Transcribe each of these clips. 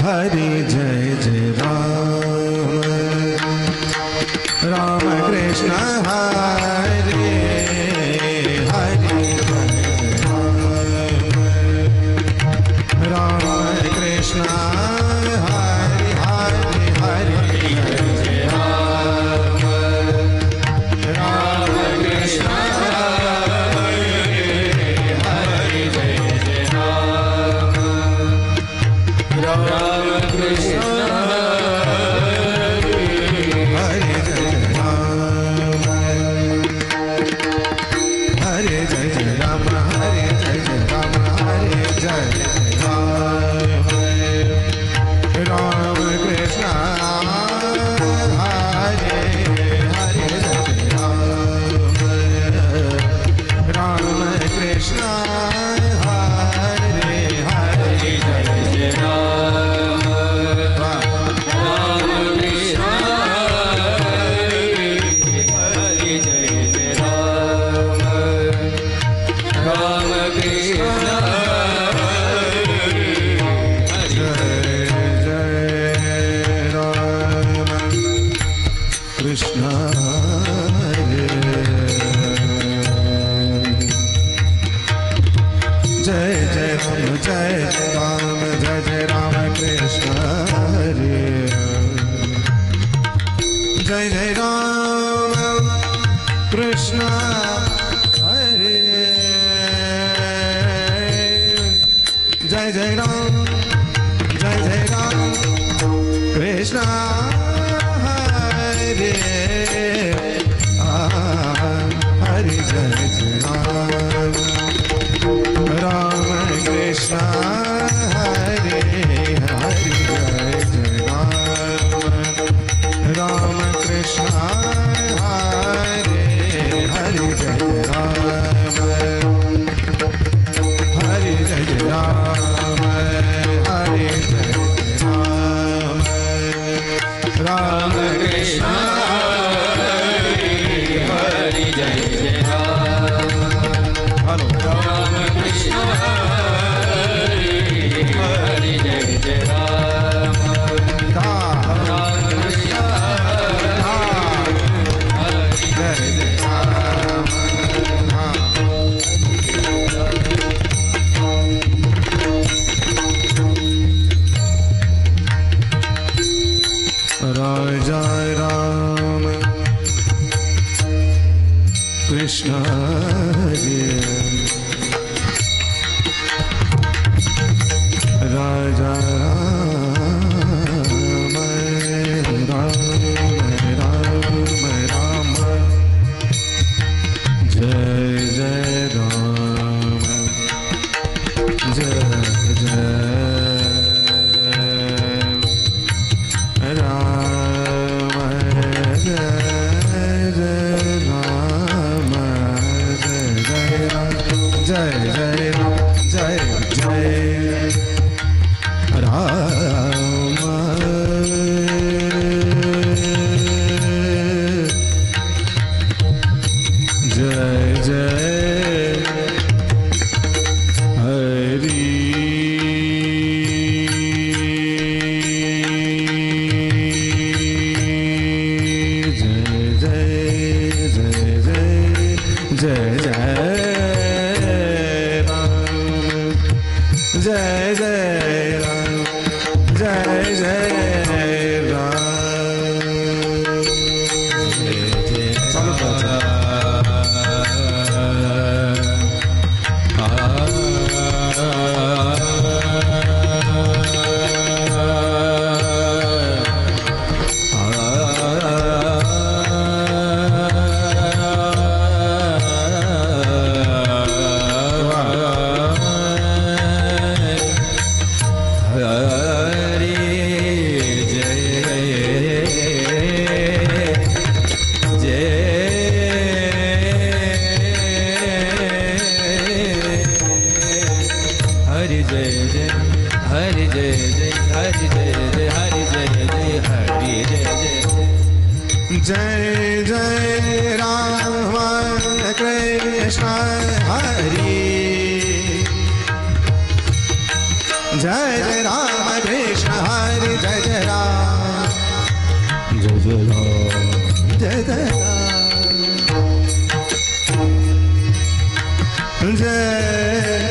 हरि जय जय राम राम कृष्ण हरे हरि राम कृष्ण हरि हरि हरि जय राम राम कृष्ण हरि जय जय राम राम कृष्ण हरि जय राम हरे जय जय राम हरे जय जय राम हरे जय राम कृष्ण हरे हरे जय राम कृष्ण हरे हरे जय जय राम कृष्ण हरे जय जय राम कृष्ण कृष्ण जय जय राम जय जय राम कृष्ण हरे जय जय राम कृष्ण हरे जय जय राम कृष्ण हरे हरि जय जय राम कृष्ण हरे हरि जय जय राम कृष्ण हरे हरि जय हरि जय राम हरि जय राम कृष्ण हरि जय जय राम हेलो राम कृष्ण हरि जय जय राम राम कृष्ण हरि जय जय राम राजा राम कृष्ण हरे राजा राम राम राम जय जय राम जय जय राम जय जय राम जय जय राम जय जय हरि जय जय जय जय राम जय जय राम जय जय राम कृष्ण हरि जय जय राम कृष्ण हरि जय जय जय जय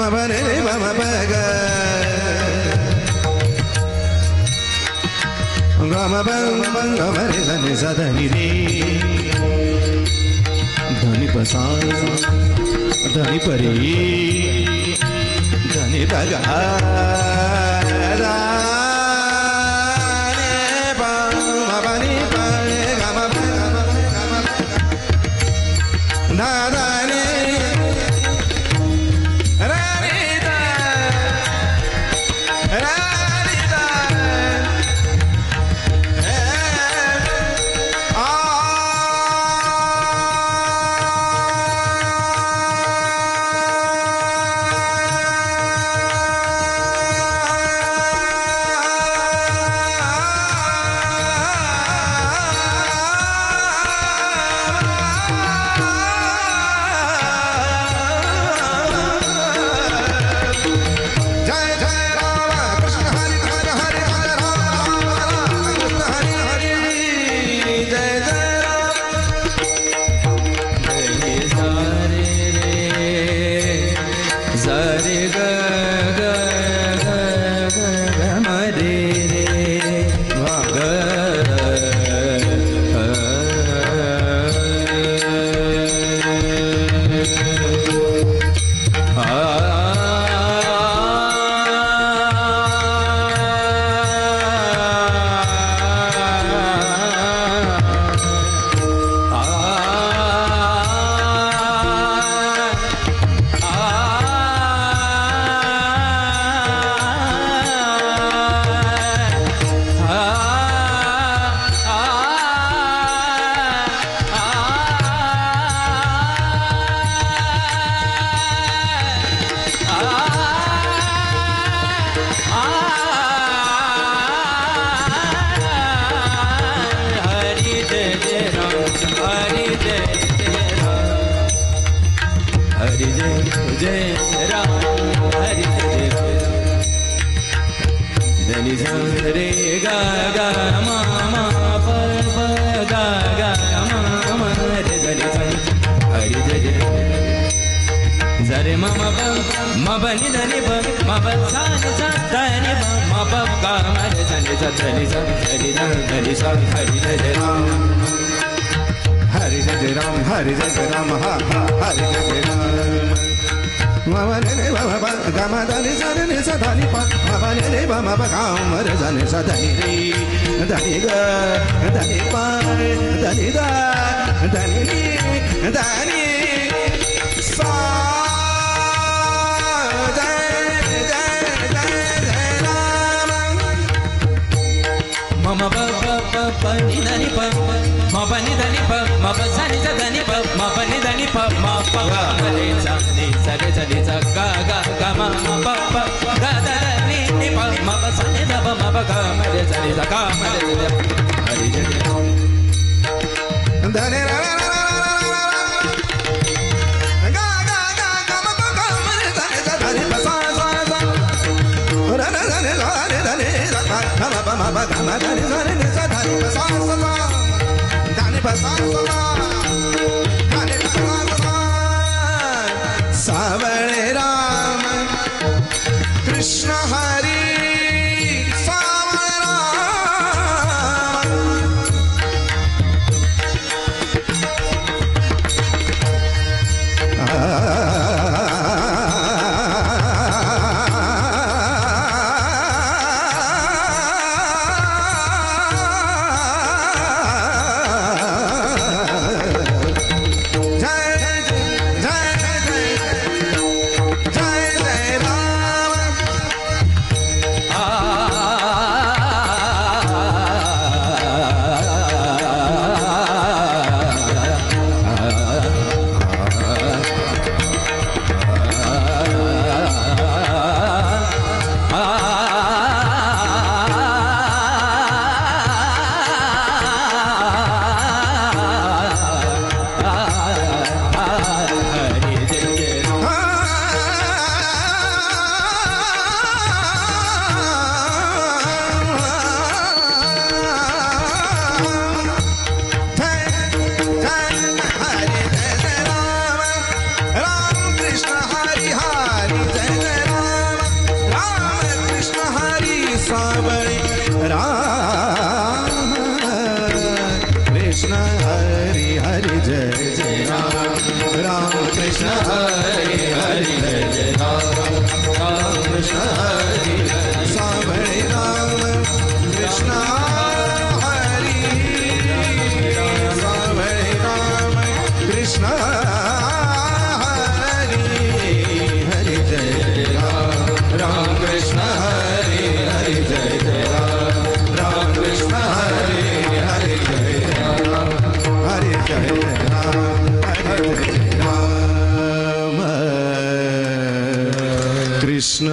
मबने मम पग गम बम गमरे धनि सधनि रे धनि पसा धनि परे धनि तगा सावळे राम कृष्ण हरी सावळे राम सावळी राम कृष्ण हरी हरी जय जय राम राम कृष्ण हरी हरी जय जय राम राम कृष्ण हरी सावळी राम कृष्ण हरी सावळी राम कृष्ण हरी हरी जय राम राम कृष्ण हरी हरी जय जय राम राम कृष्ण हरी हरी जय राम हरी जय राम हरी जय राम कृष्ण